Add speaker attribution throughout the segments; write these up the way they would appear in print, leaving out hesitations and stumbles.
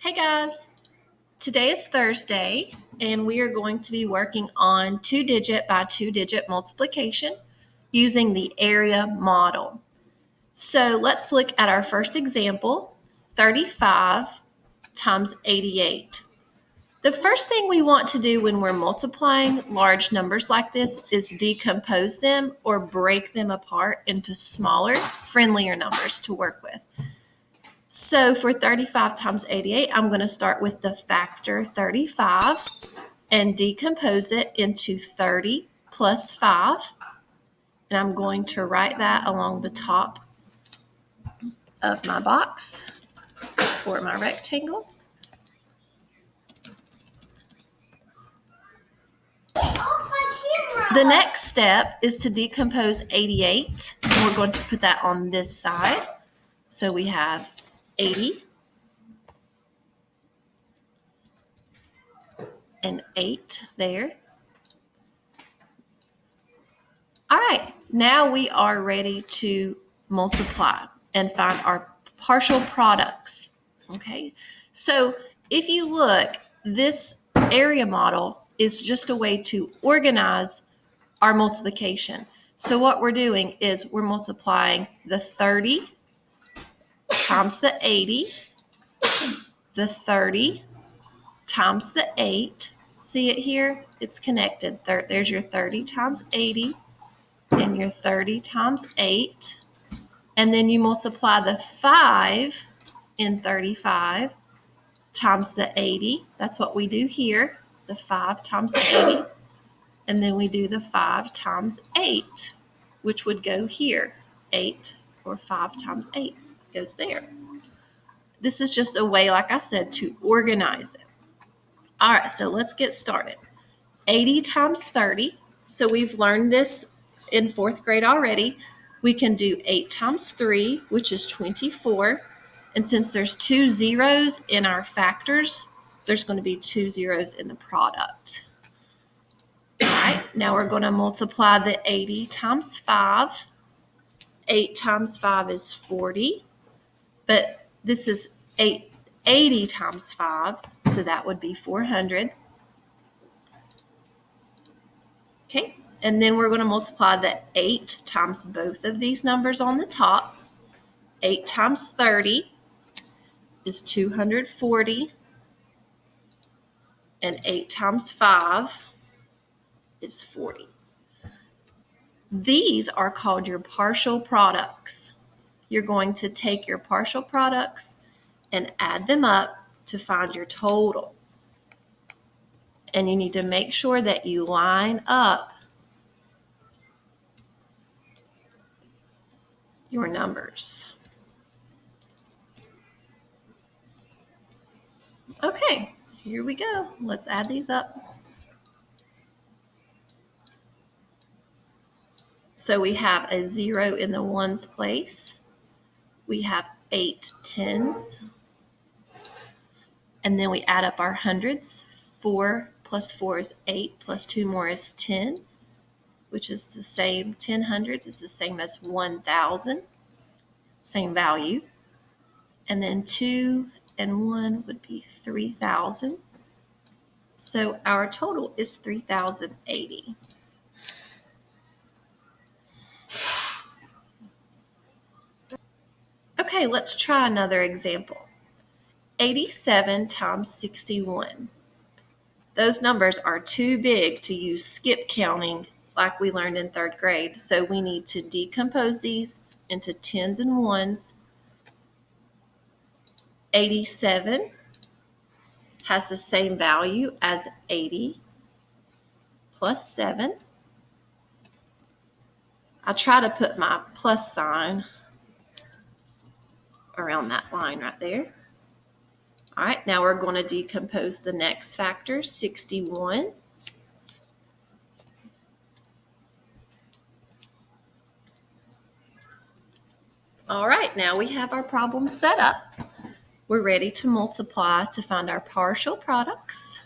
Speaker 1: Hey guys, today is Thursday and we are going to be working on 2-digit by 2-digit multiplication using the area model. So let's look at our first example, 35 times 88. The first thing we want to do when we're multiplying large numbers like this is decompose them or break them apart into smaller, friendlier numbers to work with. So for 35 times 88, I'm going to start with the factor 35 and decompose it into 30 plus 5. And I'm going to write that along the top of my box or my rectangle. The next step is to decompose 88. And we're going to put that on this side. So we have 80 and 8 there. All right, now we are ready to multiply and find our partial products, okay? So if you look, this area model is just a way to organize our multiplication. So what we're doing is we're multiplying the 30 times the 80, the 30 times the 8. See it here? It's connected. There's your 30 times 80. And your 30 times 8. And then you multiply the 5 in 35 times the 80. That's what we do here, the 5 times the 80. And then we do the 5 times 8, which would go here. 8 or 5 times 8 goes there. This is just a way, like I said, to organize it. All right, so let's get started. 80 times 30. So we've learned this in 4th grade already. We can do 8 times 3, which is 24. And since there's 2 zeros in our factors, there's going to be 2 zeros in the product. All right, now we're going to multiply the 80 times 5. 8 times 5 is 40. But this is 80 times 5, so that would be 400. Okay. And then we're going to multiply the 8 times both of these numbers on the top. 8 times 30 is 240. And 8 times 5 is 40. These are called your partial products. You're going to take your partial products and add them up to find your total. And you need to make sure that you line up your numbers. Okay, here we go. Let's add these up. So we have a 0 in the ones place. We have 8 tens. And then we add up our hundreds. 4 plus 4 is 8, plus 2 more is 10, which is the same. 10 hundreds is the same as 1,000. Same value. And then 2 and 1 would be 3,000. So our total is 3,080. Okay, let's try another example. 87 times 61. Those numbers are too big to use skip counting like we learned in 3rd grade. So we need to decompose these into tens and ones. 87 has the same value as 80 plus 7. I try to put my plus sign around that line right there. All right, now we're going to decompose the next factor, 61. All right, now we have our problem set up. We're ready to multiply to find our partial products.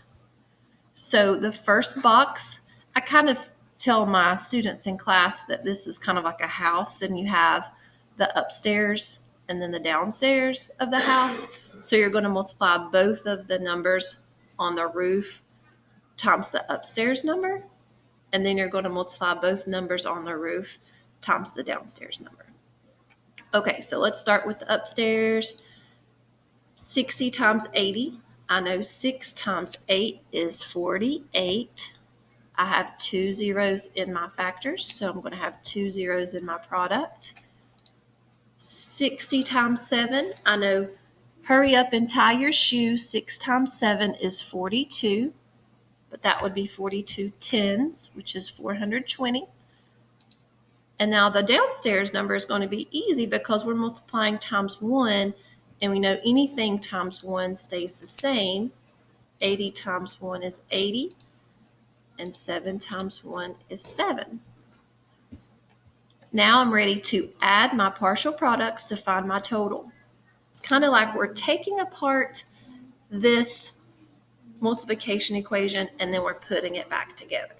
Speaker 1: So the first box, I kind of tell my students in class that this is kind of like a house, and you have the upstairs and then the downstairs of the house. So you're going to multiply both of the numbers on the roof times the upstairs number, and then you're going to multiply both numbers on the roof times the downstairs number. Okay, so let's start with the upstairs. 60 times 80. I know 6 times 8 is 48. I have 2 zeros in my factors, so I'm going to have 2 zeros in my product. 60 times 7. I know, hurry up and tie your shoe. 6 times 7 is 42, but that would be 42 tens, which is 420. And now the downstairs number is going to be easy because we're multiplying times 1, and we know anything times 1 stays the same. 80 times 1 is 80, and 7 times 1 is 7. Now I'm ready to add my partial products to find my total. It's kind of like we're taking apart this multiplication equation and then we're putting it back together.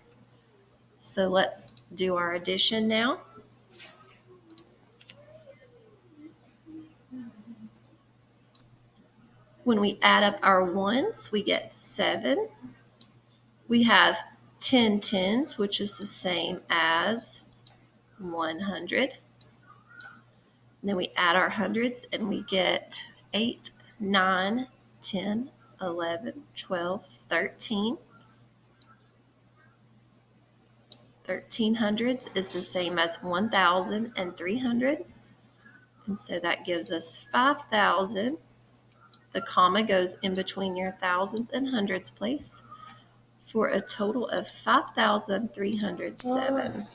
Speaker 1: So let's do our addition now. When we add up our ones, we get 7. We have 10 tens, which is the same as 100. And then we add our hundreds and we get 8, 9, 10, 11, 12, 13. 13 hundreds is the same as 1,300. And so that gives us 5,000. The comma goes in between your thousands and hundreds place for a total of 5,307.